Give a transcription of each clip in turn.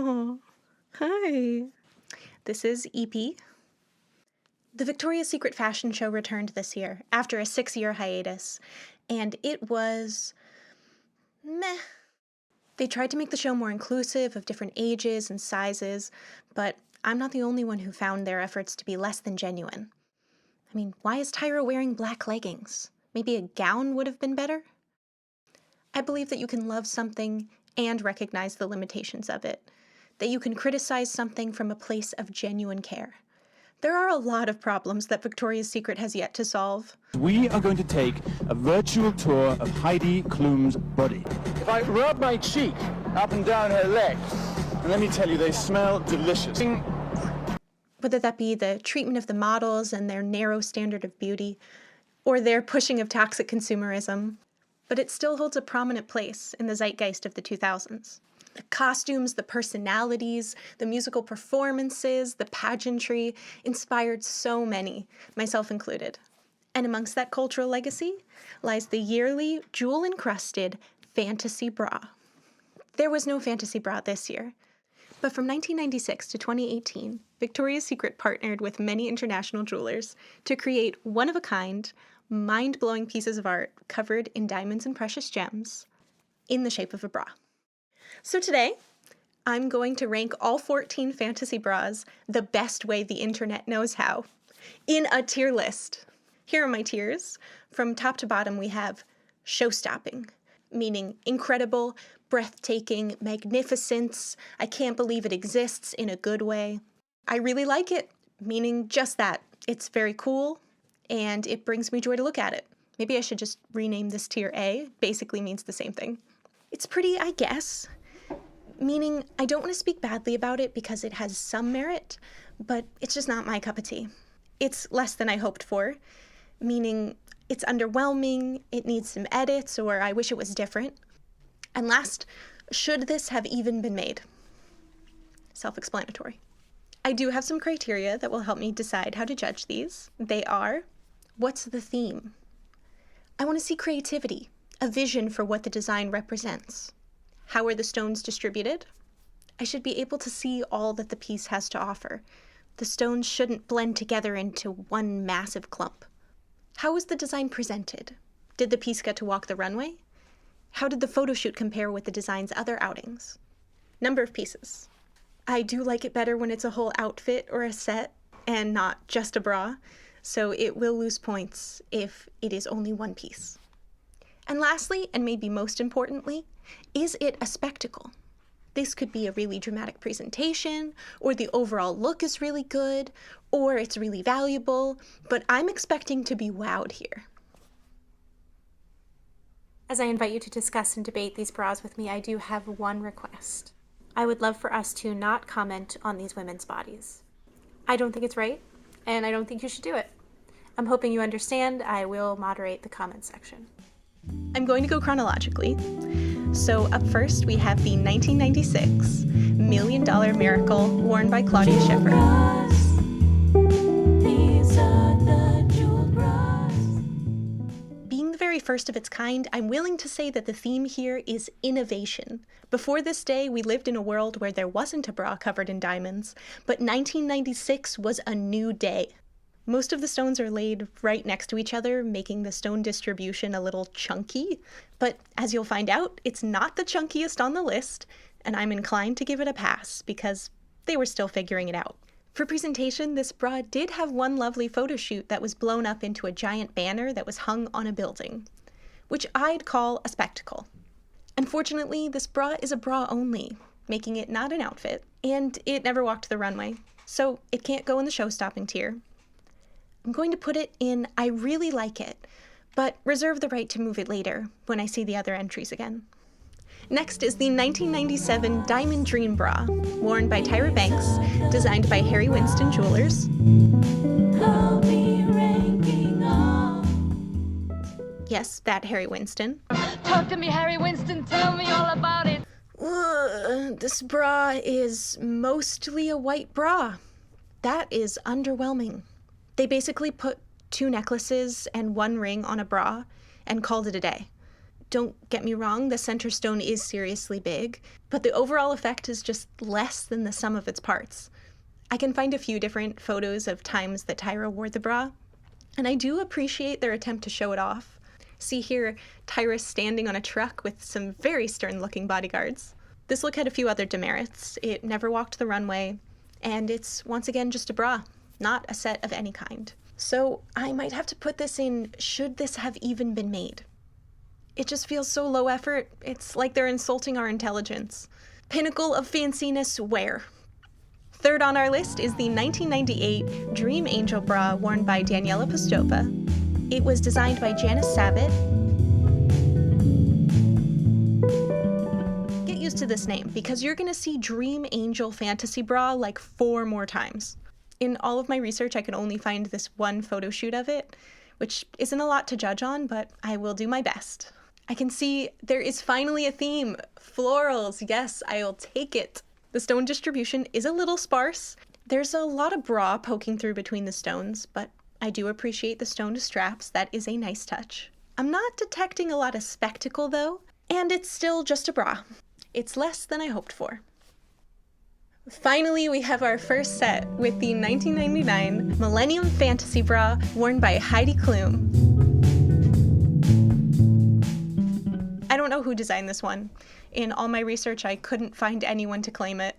Oh, hi. This is EP. The Victoria's Secret fashion show returned this year after a 6-year hiatus, and it was meh. They tried to make the show more inclusive of different ages and sizes, but I'm not the only one who found their efforts to be less than genuine. I mean, why is Tyra wearing black leggings? Maybe a gown would have been better? I believe that you can love something and recognize the limitations of it, that you can criticize something from a place of genuine care. There are a lot of problems that Victoria's Secret has yet to solve. We are going to take a virtual tour of Heidi Klum's body. If I rub my cheek up and down her legs, and let me tell you, they smell delicious. Whether that be the treatment of the models and their narrow standard of beauty, or their pushing of toxic consumerism, but it still holds a prominent place in the zeitgeist of the 2000s. The costumes, the personalities, the musical performances, the pageantry inspired so many, myself included. And amongst that cultural legacy lies the yearly jewel-encrusted fantasy bra. There was no fantasy bra this year, but from 1996 to 2018, Victoria's Secret partnered with many international jewelers to create one-of-a-kind, mind-blowing pieces of art covered in diamonds and precious gems in the shape of a bra. So today, I'm going to rank all 14 fantasy bras the best way the internet knows how, in a tier list. Here are my tiers. From top to bottom, we have show-stopping, meaning incredible, breathtaking, magnificence. I can't believe it exists in a good way. I really like it, meaning just that. It's very cool, and it brings me joy to look at it. Maybe I should just rename this tier A. Basically means the same thing. It's pretty, I guess, meaning I don't want to speak badly about it because it has some merit, but it's just not my cup of tea. It's less than I hoped for, meaning it's underwhelming, it needs some edits, or I wish it was different. And last, should this have even been made? Self-explanatory. I do have some criteria that will help me decide how to judge these. They are, what's the theme? I want to see creativity, a vision for what the design represents. How are the stones distributed? I should be able to see all that the piece has to offer. The stones shouldn't blend together into one massive clump. How was the design presented? Did the piece get to walk the runway? How did the photo shoot compare with the design's other outings? Number of pieces. I do like it better when it's a whole outfit or a set and not just a bra, so it will lose points if it is only one piece. And lastly, and maybe most importantly, is it a spectacle? This could be a really dramatic presentation, or the overall look is really good, or it's really valuable, but I'm expecting to be wowed here. As I invite you to discuss and debate these bras with me, I do have one request. I would love for us to not comment on these women's bodies. I don't think it's right, and I don't think you should do it. I'm hoping you understand. I will moderate the comment section. I'm going to go chronologically. So up first, we have the 1996 $1 Million Miracle worn by Claudia Schiffer. Being the very first of its kind, I'm willing to say that the theme here is innovation. Before this day, we lived in a world where there wasn't a bra covered in diamonds, but 1996 was a new day. Most of the stones are laid right next to each other, making the stone distribution a little chunky. But as you'll find out, it's not the chunkiest on the list, and I'm inclined to give it a pass because they were still figuring it out. For presentation, this bra did have one lovely photo shoot that was blown up into a giant banner that was hung on a building, which I'd call a spectacle. Unfortunately, this bra is a bra only, making it not an outfit, and it never walked the runway, so it can't go in the show-stopping tier. I'm going to put it in I really like it, but reserve the right to move it later when I see the other entries again. Next is the 1997 Diamond Dream Bra, worn by Tyra Banks, designed by Harry Winston Jewelers. Yes, that Harry Winston. Talk to me, Harry Winston, tell me all about it. This bra is mostly a white bra. That is underwhelming. They basically put 2 necklaces and 1 ring on a bra and called it a day. Don't get me wrong, the center stone is seriously big, but the overall effect is just less than the sum of its parts. I can find a few different photos of times that Tyra wore the bra, and I do appreciate their attempt to show it off. See here, Tyra standing on a truck with some very stern-looking bodyguards. This look had a few other demerits. It never walked the runway, and it's once again just a bra, not a set of any kind. So I might have to put this in, should this have even been made? It just feels so low effort, it's like they're insulting our intelligence. Pinnacle of fanciness, where? Third on our list is the 1998 Dream Angel bra worn by Daniela Postova. It was designed by Janice Savitt. Get used to this name, because you're gonna see Dream Angel Fantasy Bra like 4 more times. In all of my research, I could only find this one photo shoot of it, which isn't a lot to judge on, but I will do my best. I can see there is finally a theme. Florals, yes, I'll take it. The stone distribution is a little sparse. There's a lot of bra poking through between the stones, but I do appreciate the stoned straps. That is a nice touch. I'm not detecting a lot of spectacle though, and it's still just a bra. It's less than I hoped for. Finally, we have our first set with the 1999 Millennium Fantasy Bra worn by Heidi Klum. I don't know who designed this one. In all my research, I couldn't find anyone to claim it.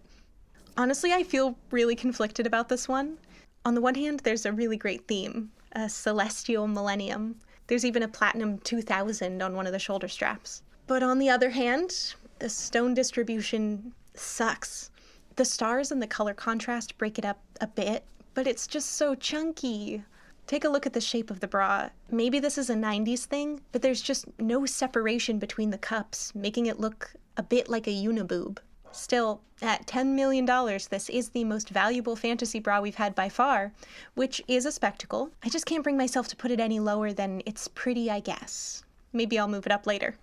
Honestly, I feel really conflicted about this one. On the one hand, there's a really great theme, a celestial millennium. There's even a platinum 2000 on one of the shoulder straps. But on the other hand, the stone distribution sucks. The stars and the color contrast break it up a bit, but it's just so chunky. Take a look at the shape of the bra. Maybe this is a 90s thing, but there's just no separation between the cups, making it look a bit like a uniboob. Still, at $10 million, this is the most valuable fantasy bra we've had by far, which is a spectacle. I just can't bring myself to put it any lower than it's pretty, I guess. Maybe I'll move it up later.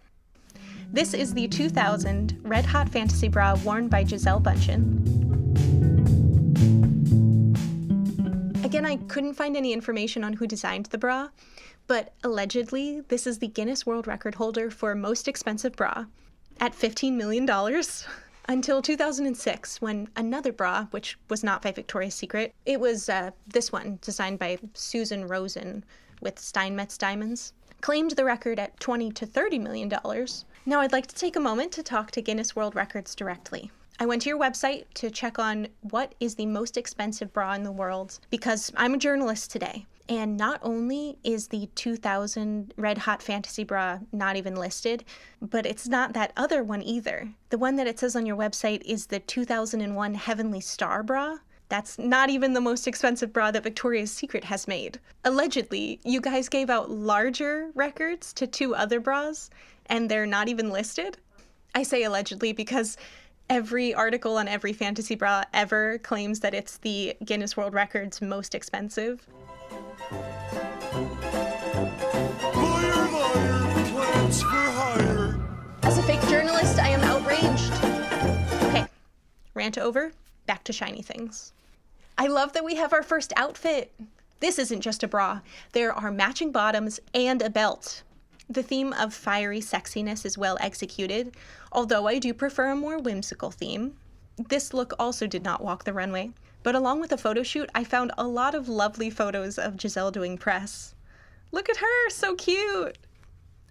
This is the 2000 Red Hot Fantasy Bra worn by Gisele Bündchen. Again, I couldn't find any information on who designed the bra, but allegedly, this is the Guinness World Record holder for most expensive bra at $15 million. Until 2006, when another bra, which was not by Victoria's Secret, it was this one, designed by Susan Rosen with Steinmetz diamonds, claimed the record at $20 to $30 million. Now I'd like to take a moment to talk to Guinness World Records directly. I went to your website to check on what is the most expensive bra in the world, because I'm a journalist today. And not only is the 2000 Red Hot Fantasy Bra not even listed, but it's not that other one either. The one that it says on your website is the 2001 Heavenly Star Bra. That's not even the most expensive bra that Victoria's Secret has made. Allegedly, you guys gave out larger records to 2 other bras, and they're not even listed? I say allegedly because every article on every fantasy bra ever claims that it's the Guinness World Records most expensive. Liar, liar, plans for hire. As a fake journalist, I am outraged. Okay, rant over, back to shiny things. I love that we have our first outfit. This isn't just a bra. There are matching bottoms and a belt. The theme of fiery sexiness is well executed, although I do prefer a more whimsical theme. This look also did not walk the runway, but along with the photo shoot, I found a lot of lovely photos of Gisele doing press. Look at her, so cute!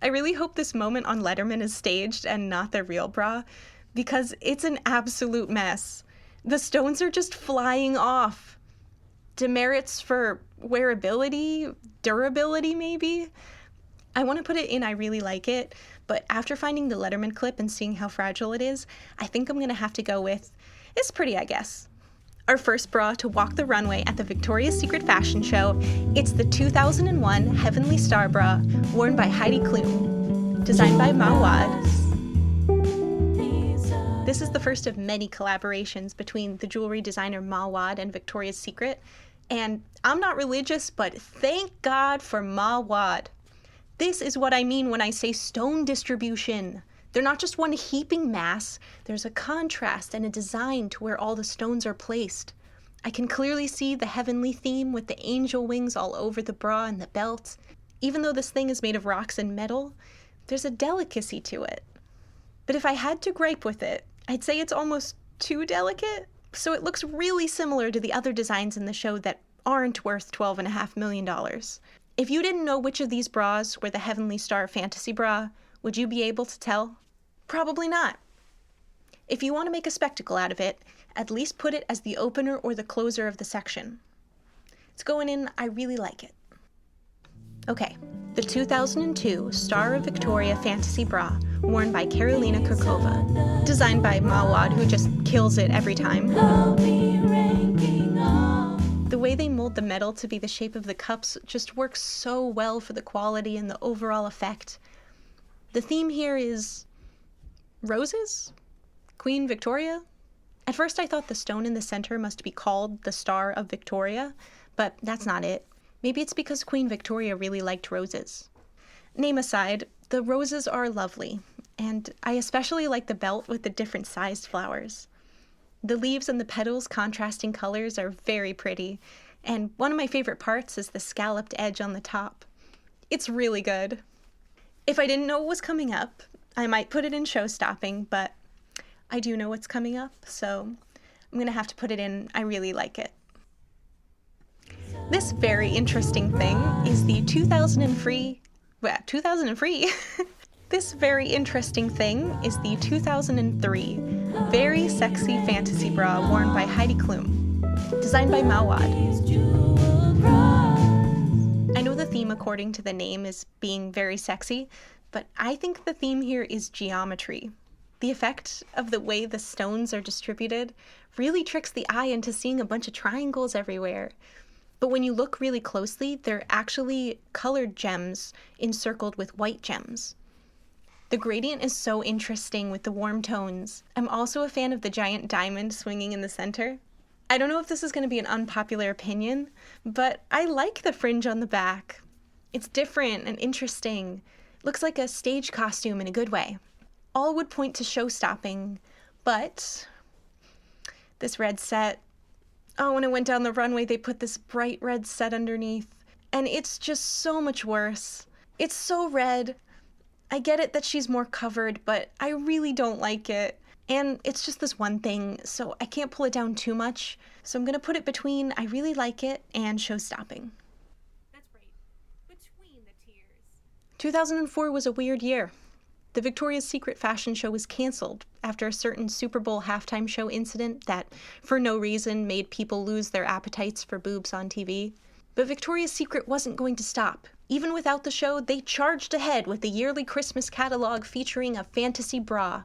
I really hope this moment on Letterman is staged and not the real bra, because it's an absolute mess. The stones are just flying off. Demerits for wearability, durability maybe? I want to put it in I really like it, but after finding the Letterman clip and seeing how fragile it is, I think I'm going to have to go with, it's pretty, I guess. Our first bra to walk the runway at the Victoria's Secret fashion show, it's the 2001 Heavenly Star Bra, worn by Heidi Klum, designed by Mawad. This is the first of many collaborations between the jewelry designer Mawad and Victoria's Secret, and I'm not religious, but thank God for Mawad. This is what I mean when I say stone distribution. They're not just one heaping mass, there's a contrast and a design to where all the stones are placed. I can clearly see the heavenly theme with the angel wings all over the bra and the belt. Even though this thing is made of rocks and metal, There's a delicacy to it. But if I had to gripe with it, I'd say it's almost too delicate. So it looks really similar to the other designs in the show that aren't worth $12.5 million. If you didn't know which of these bras were the Heavenly Star Fantasy Bra, would you be able to tell? Probably not. If you want to make a spectacle out of it, at least put it as the opener or the closer of the section. It's going in, I really like it. Okay, the 2002 Star of Victoria Fantasy Bra, worn by Karolina Kurkova, designed by Mawad, who just kills it every time. The way they mold the metal to be the shape of the cups just works so well for the quality and the overall effect. The theme here is roses? Queen Victoria? At first I thought the stone in the center must be called the Star of Victoria, but that's not it. Maybe it's because Queen Victoria really liked roses. Name aside, the roses are lovely, and I especially like the belt with the different sized flowers. The leaves and the petals contrasting colors are very pretty, and one of my favorite parts is the scalloped edge on the top. It's really good. If I didn't know what was coming up, I might put it in show-stopping, but I do know what's coming up, so I'm gonna have to put it in I really like it. This very interesting thing is the 2003. This very interesting thing is the 2003 Very Sexy Fantasy Bra worn by Heidi Klum, designed by Mawad. I know the theme according to the name is being very sexy, but I think the theme here is geometry. The effect of the way the stones are distributed really tricks the eye into seeing a bunch of triangles everywhere. But when you look really closely, they're actually colored gems encircled with white gems. The gradient is so interesting with the warm tones. I'm also a fan of the giant diamond swinging in the center. I don't know if this is going to be an unpopular opinion, but I like the fringe on the back. It's different and interesting. It looks like a stage costume in a good way. All would point to show-stopping, but this red set, when it went down the runway, they put this bright red set underneath, and it's just so much worse. It's so red. I get it that she's more covered, but I really don't like it. And it's just this one thing, so I can't pull it down too much. So I'm gonna put it between I really like it and show-stopping. That's right. Between the tiers. 2004 was a weird year. The Victoria's Secret fashion show was canceled after a certain Super Bowl halftime show incident that, for no reason, made people lose their appetites for boobs on TV. But Victoria's Secret wasn't going to stop. Even without the show, they charged ahead with the yearly Christmas catalog featuring a fantasy bra.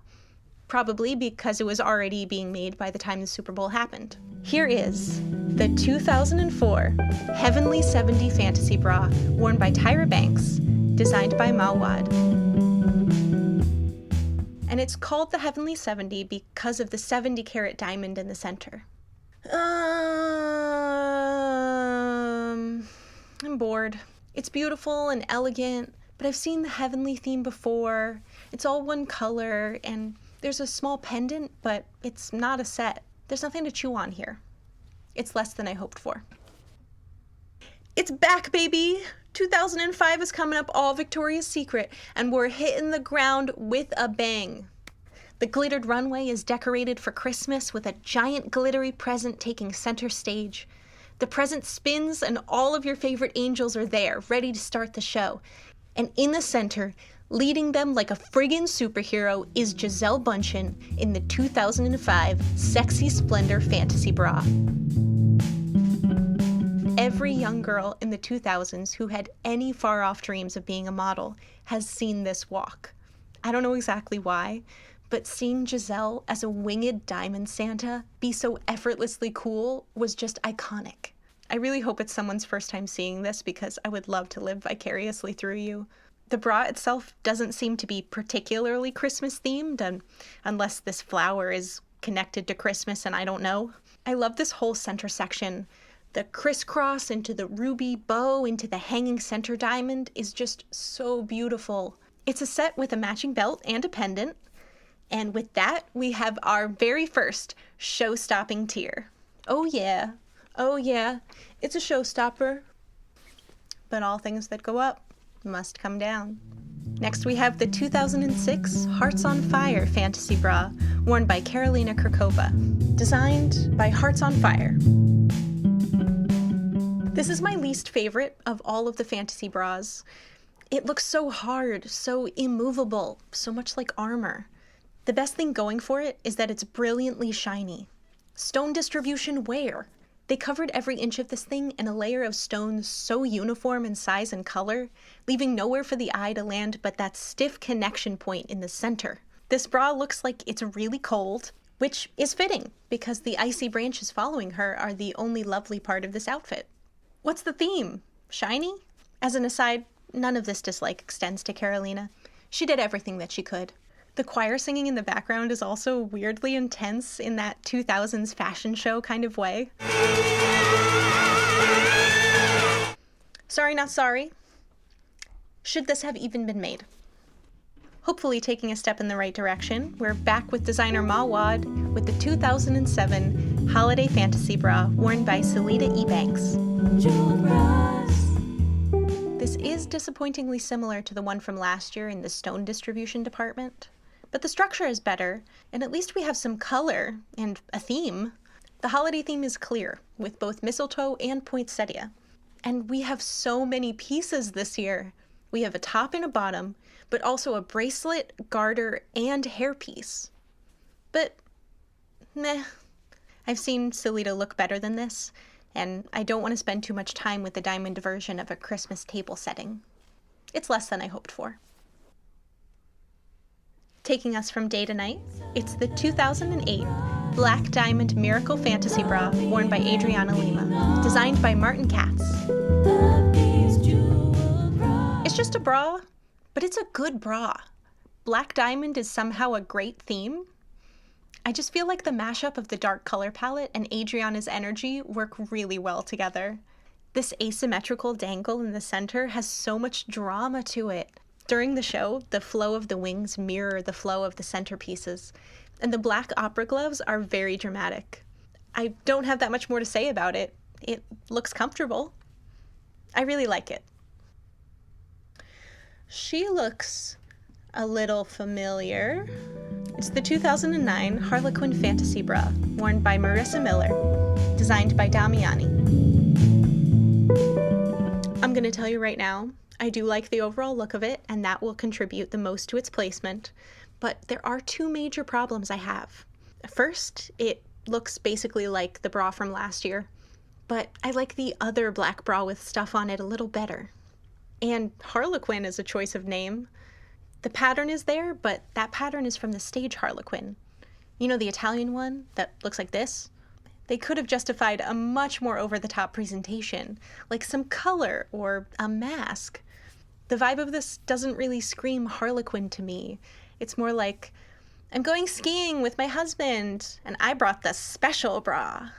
Probably because it was already being made by the time the Super Bowl happened. Here is the 2004 Heavenly 70 Fantasy Bra, worn by Tyra Banks, designed by Mawad. And it's called the Heavenly 70 because of the 70-carat diamond in the center. I'm bored. It's beautiful and elegant, but I've seen the heavenly theme before. It's all one color, and there's a small pendant, but it's not a set. There's nothing to chew on here. It's less than I hoped for. It's back, baby! 2005 is coming up all Victoria's Secret, and we're hitting the ground with a bang. The glittered runway is decorated for Christmas with a giant glittery present taking center stage. The present spins and all of your favorite angels are there, ready to start the show. And in the center, leading them like a friggin' superhero, is Gisele Bündchen in the 2005 Sexy Splendor Fantasy Bra. Every young girl in the 2000s who had any far-off dreams of being a model has seen this walk. I don't know exactly why, but seeing Gisele as a winged diamond Santa be so effortlessly cool was just iconic. I really hope it's someone's first time seeing this because I would love to live vicariously through you. The bra itself doesn't seem to be particularly Christmas themed, unless this flower is connected to Christmas and I don't know. I love this whole center section. The crisscross into the ruby bow into the hanging center diamond is just so beautiful. It's a set with a matching belt and a pendant. And with that, we have our very first show-stopping tier. Oh yeah, it's a showstopper. But all things that go up must come down. Next we have the 2006 Hearts on Fire fantasy bra, worn by Karolina Kurkova, designed by Hearts on Fire. This is my least favorite of all of the fantasy bras. It looks so hard, so immovable, so much like armor. The best thing going for it is that it's brilliantly shiny. Stone distribution where? They covered every inch of this thing in a layer of stones so uniform in size and color, leaving nowhere for the eye to land but that stiff connection point in the center. This bra looks like it's really cold, which is fitting because the icy branches following her are the only lovely part of this outfit. What's the theme? Shiny? As an aside, none of this dislike extends to Karolina. She did everything that she could. The choir singing in the background is also weirdly intense in that 2000s fashion show kind of way. Sorry, not sorry. Should this have even been made? Hopefully taking a step in the right direction, we're back with designer Mawad with the 2007 holiday fantasy bra worn by Salida Ebanks. This is disappointingly similar to the one from last year in the stone distribution department, but the structure is better, and at least we have some color and a theme. The holiday theme is clear, with both mistletoe and poinsettia. And we have so many pieces this year. We have a top and a bottom, but also a bracelet, garter, and hairpiece. But, meh. I've seen Salida look better than this, and I don't want to spend too much time with the diamond version of a Christmas table setting. It's less than I hoped for. Taking us from day to night, it's the 2008 Black Diamond Miracle Fantasy Bra worn by Adriana Lima, designed by Martin Katz. It's just a bra, but it's a good bra. Black Diamond is somehow a great theme. I just feel like the mashup of the dark color palette and Adriana's energy work really well together. This asymmetrical dangle in the center has so much drama to it. During the show, the flow of the wings mirror the flow of the centerpieces, and the black opera gloves are very dramatic. I don't have that much more to say about it. It looks comfortable. I really like it. She looks a little familiar. It's the 2009 Harlequin Fantasy Bra, worn by Marissa Miller, designed by Damiani. I'm gonna tell you right now, I do like the overall look of it, and that will contribute the most to its placement, but there are two major problems I have. First, it looks basically like the bra from last year, but I like the other black bra with stuff on it a little better. And Harlequin is a choice of name. The pattern is there, but that pattern is from the stage Harlequin. You know, the Italian one that looks like this? They could have justified a much more over-the-top presentation, like some color or a mask. The vibe of this doesn't really scream Harlequin to me. It's more like, I'm going skiing with my husband, and I brought the special bra.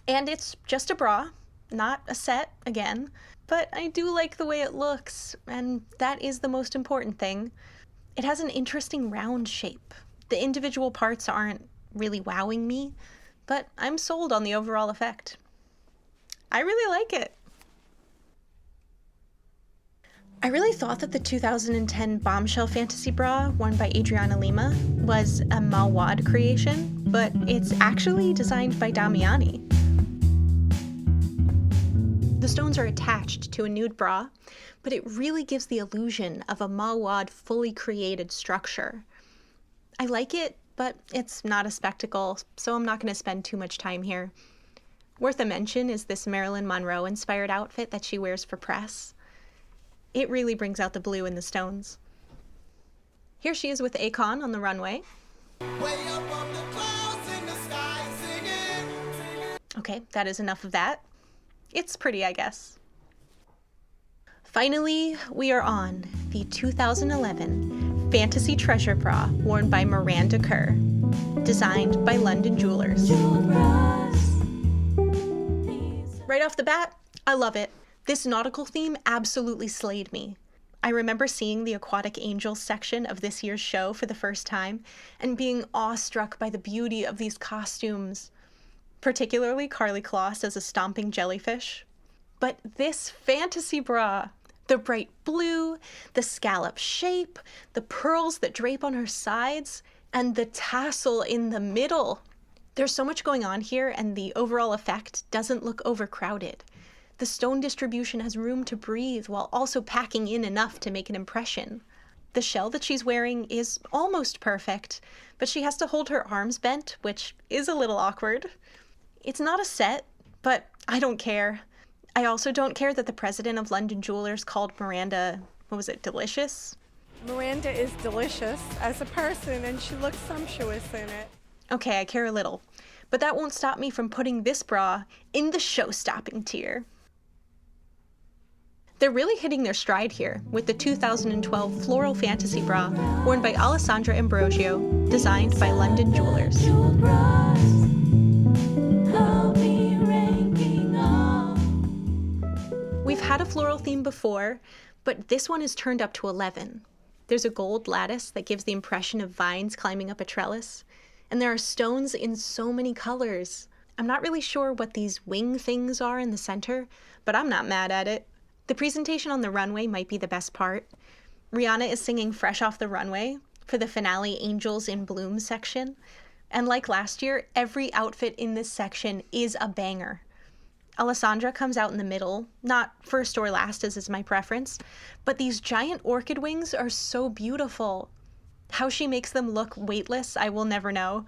And it's just a bra, not a set, again. But I do like the way it looks, and that is the most important thing. It has an interesting round shape. The individual parts aren't really wowing me, but I'm sold on the overall effect. I really like it. I really thought that the 2010 Bombshell Fantasy Bra, worn by Adriana Lima, was a Mawad creation, but it's actually designed by Damiani. The stones are attached to a nude bra, but it really gives the illusion of a Mawad fully created structure. I like it, but it's not a spectacle, so I'm not going to spend too much time here. Worth a mention is this Marilyn Monroe-inspired outfit that she wears for press. It really brings out the blue in the stones. Here she is with Akon on the runway. Okay, that is enough of that. It's pretty, I guess. Finally, we are on the 2011 Fantasy Treasure Bra, worn by Miranda Kerr, designed by London Jewelers. Right off the bat, I love it. This nautical theme absolutely slayed me. I remember seeing the Aquatic Angels section of this year's show for the first time and being awestruck by the beauty of these costumes, particularly Karlie Kloss as a stomping jellyfish. But this fantasy bra The bright blue, the scallop shape, the pearls that drape on her sides, and the tassel in the middle. There's so much going on here, and the overall effect doesn't look overcrowded. The stone distribution has room to breathe while also packing in enough to make an impression. The shell that she's wearing is almost perfect, but she has to hold her arms bent, which is a little awkward. It's not a set, but I don't care. I also don't care that the president of London Jewelers called Miranda, delicious? Miranda is delicious as a person, and she looks sumptuous in it. Okay, I care a little, but that won't stop me from putting this bra in the show-stopping tier. They're really hitting their stride here with the 2012 Floral Fantasy Bra worn by Alessandra Ambrosio, designed by London Jewelers. We've had a floral theme before, but this one is turned up to 11. There's a gold lattice that gives the impression of vines climbing up a trellis, and there are stones in so many colors. I'm not really sure what these wing things are in the center, but I'm not mad at it. The presentation on the runway might be the best part. Rihanna is singing Fresh Off the Runway for the finale Angels in Bloom section, and like last year, every outfit in this section is a banger. Alessandra comes out in the middle, not first or last as is my preference, but these giant orchid wings are so beautiful. How she makes them look weightless, I will never know.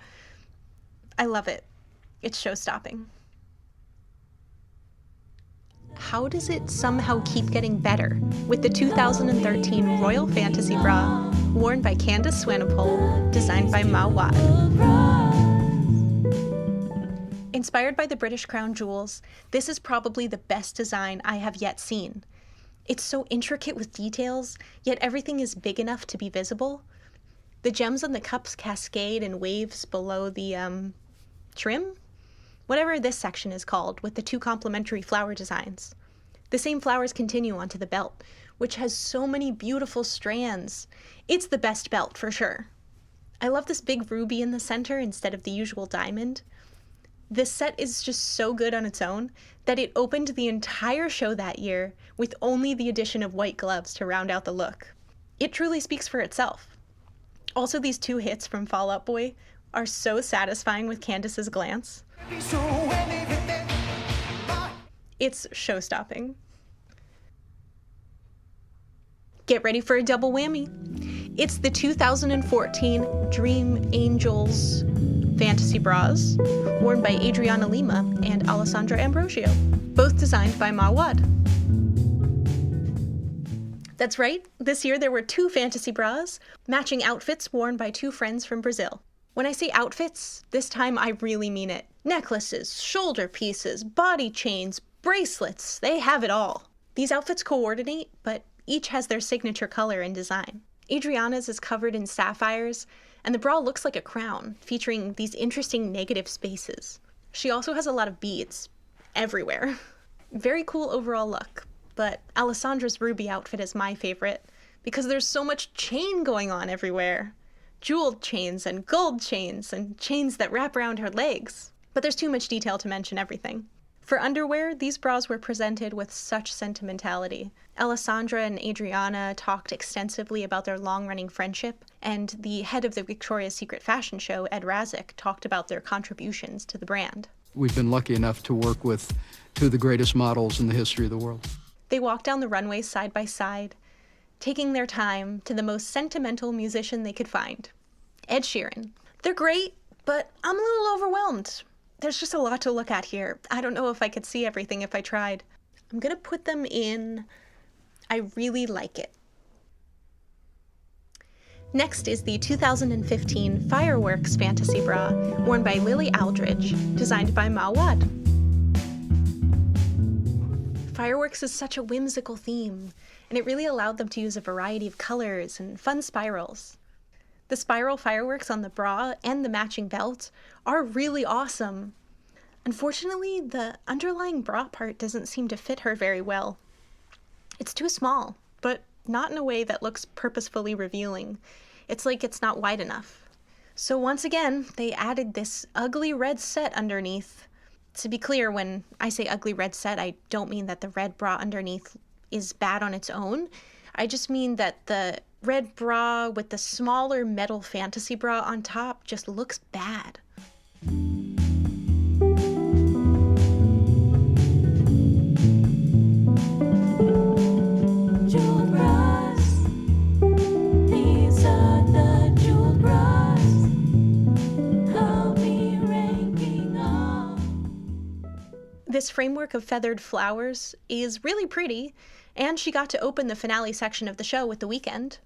I love it. It's show-stopping. How does it somehow keep getting better with the 2013 Royal Fantasy Bra worn by Candice Swanepoel, designed by Mawad? Inspired by the British Crown jewels, this is probably the best design I have yet seen. It's so intricate with details, yet everything is big enough to be visible. The gems on the cups cascade in waves below the, trim? Whatever this section is called, with the two complementary flower designs. The same flowers continue onto the belt, which has so many beautiful strands. It's the best belt, for sure. I love this big ruby in the center instead of the usual diamond. This set is just so good on its own that it opened the entire show that year with only the addition of white gloves to round out the look. It truly speaks for itself. Also, these two hits from Fall Out Boy are so satisfying with Candice's glance. It's show-stopping. Get ready for a double whammy. It's the 2014 Dream Angels Fantasy Bras, worn by Adriana Lima and Alessandra Ambrosio, both designed by Mawad. That's right, this year there were two fantasy bras, matching outfits worn by two friends from Brazil. When I say outfits, this time I really mean it. Necklaces, shoulder pieces, body chains, bracelets, they have it all. These outfits coordinate, but each has their signature color and design. Adriana's is covered in sapphires, and the bra looks like a crown, featuring these interesting negative spaces. She also has a lot of beads, everywhere. Very cool overall look, but Alessandra's ruby outfit is my favorite, because there's so much chain going on everywhere. Jeweled chains and gold chains and chains that wrap around her legs. But there's too much detail to mention everything. For underwear, these bras were presented with such sentimentality. Alessandra and Adriana talked extensively about their long-running friendship, and the head of the Victoria's Secret fashion show, Ed Razek, talked about their contributions to the brand. We've been lucky enough to work with two of the greatest models in the history of the world. They walked down the runway side by side, taking their time to the most sentimental musician they could find, Ed Sheeran. They're great, but I'm a little overwhelmed. There's just a lot to look at here. I don't know if I could see everything if I tried. I'm gonna put them in, I really like it. Next is the 2015 Fireworks Fantasy Bra, worn by Lily Aldridge, designed by Mawad. Fireworks is such a whimsical theme, and it really allowed them to use a variety of colors and fun spirals. The spiral fireworks on the bra and the matching belt are really awesome. Unfortunately, the underlying bra part doesn't seem to fit her very well. It's too small, but not in a way that looks purposefully revealing. It's like it's not wide enough. So once again, they added this ugly red set underneath. To be clear, when I say ugly red set, I don't mean that the red bra underneath is bad on its own. I just mean that the red bra with the smaller metal fantasy bra on top just looks bad. This framework of feathered flowers is really pretty, and she got to open the finale section of the show with the weekend.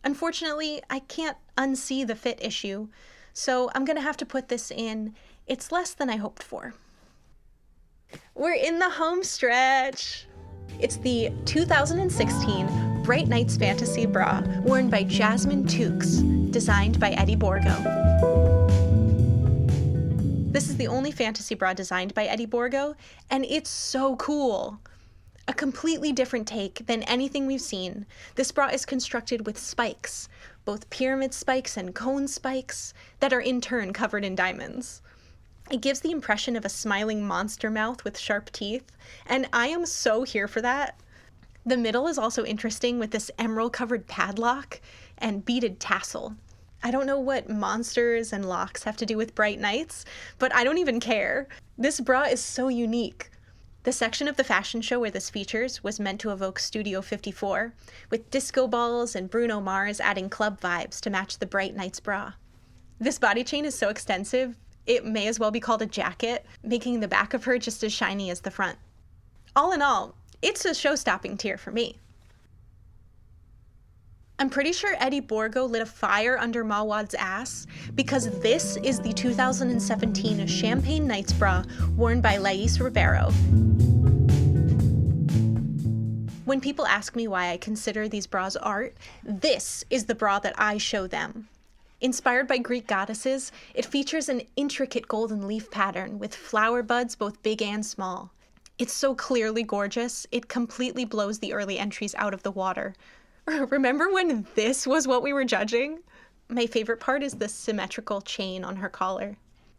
Unfortunately, I can't unsee the fit issue, so I'm gonna have to put this in. It's less than I hoped for. We're in the home stretch. It's the 2016 Bright Nights Fantasy Bra, worn by Jasmine Tookes, designed by Eddie Borgo. This is the only fantasy bra designed by Eddie Borgo, and it's so cool. A completely different take than anything we've seen. This bra is constructed with spikes, both pyramid spikes and cone spikes, that are in turn covered in diamonds. It gives the impression of a smiling monster mouth with sharp teeth, and I am so here for that. The middle is also interesting with this emerald-covered padlock and beaded tassel. I don't know what monsters and locks have to do with bright nights, but I don't even care. This bra is so unique. The section of the fashion show where this features was meant to evoke Studio 54, with disco balls and Bruno Mars adding club vibes to match the Bright Nights bra. This body chain is so extensive, it may as well be called a jacket, making the back of her just as shiny as the front. All in all, it's a show-stopping tier for me. I'm pretty sure Eddie Borgo lit a fire under Mawad's ass, because this is the 2017 Champagne Nights bra worn by Lais Ribeiro. When people ask me why I consider these bras art, this is the bra that I show them. Inspired by Greek goddesses, it features an intricate golden leaf pattern with flower buds both big and small. It's so clearly gorgeous, it completely blows the early entries out of the water. Remember when this was what we were judging? My favorite part is the symmetrical chain on her collar.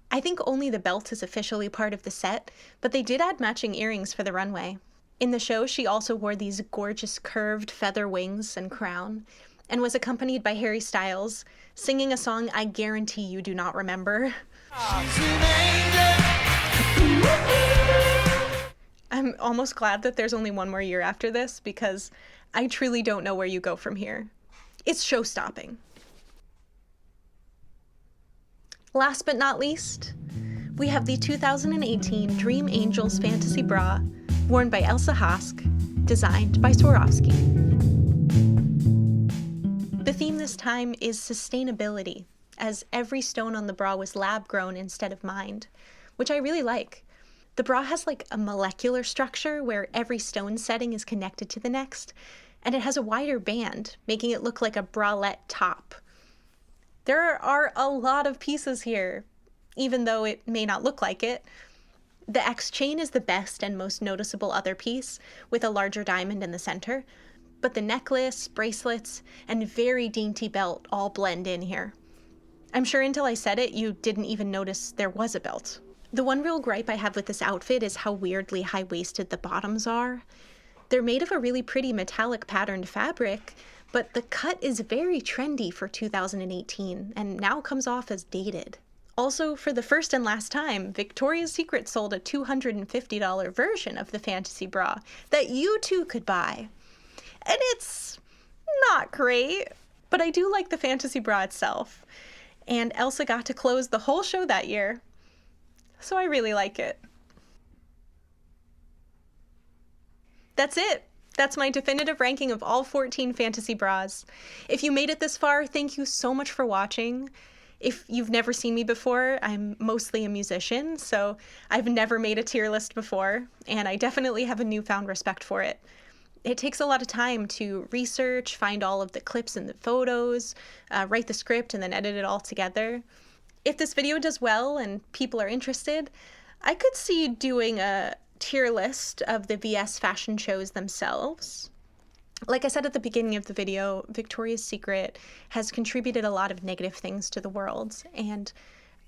I think only the belt is officially part of the set, but they did add matching earrings for the runway. In the show, she also wore these gorgeous curved feather wings and crown, and was accompanied by Harry Styles, singing a song I guarantee you do not remember. I'm almost glad that there's only one more year after this, because I truly don't know where you go from here. It's show-stopping. Last but not least, we have the 2018 Dream Angels Fantasy Bra, worn by Elsa Hosk, designed by Swarovski. The theme this time is sustainability, as every stone on the bra was lab-grown instead of mined, which I really like. The bra has like a molecular structure where every stone setting is connected to the next, and it has a wider band, making it look like a bralette top. There are a lot of pieces here, even though it may not look like it. The X chain is the best and most noticeable other piece, with a larger diamond in the center, but the necklace, bracelets, and very dainty belt all blend in here. I'm sure until I said it, you didn't even notice there was a belt. The one real gripe I have with this outfit is how weirdly high-waisted the bottoms are. They're made of a really pretty metallic patterned fabric, but the cut is very trendy for 2018 and now comes off as dated. Also, for the first and last time, Victoria's Secret sold a $250 version of the fantasy bra that you too could buy. And it's not great, but I do like the fantasy bra itself. And Elsa got to close the whole show that year, so I really like it. That's it. That's my definitive ranking of all 14 fantasy bras. If you made it this far, thank you so much for watching. If you've never seen me before, I'm mostly a musician, so I've never made a tier list before, and I definitely have a newfound respect for it. It takes a lot of time to research, find all of the clips and the photos, write the script, and then edit it all together. If this video does well and people are interested, I could see doing a tier list of the VS fashion shows themselves. Like I said at the beginning of the video, Victoria's Secret has contributed a lot of negative things to the world, and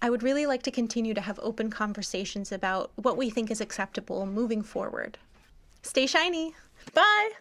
I would really like to continue to have open conversations about what we think is acceptable moving forward. Stay shiny! Bye!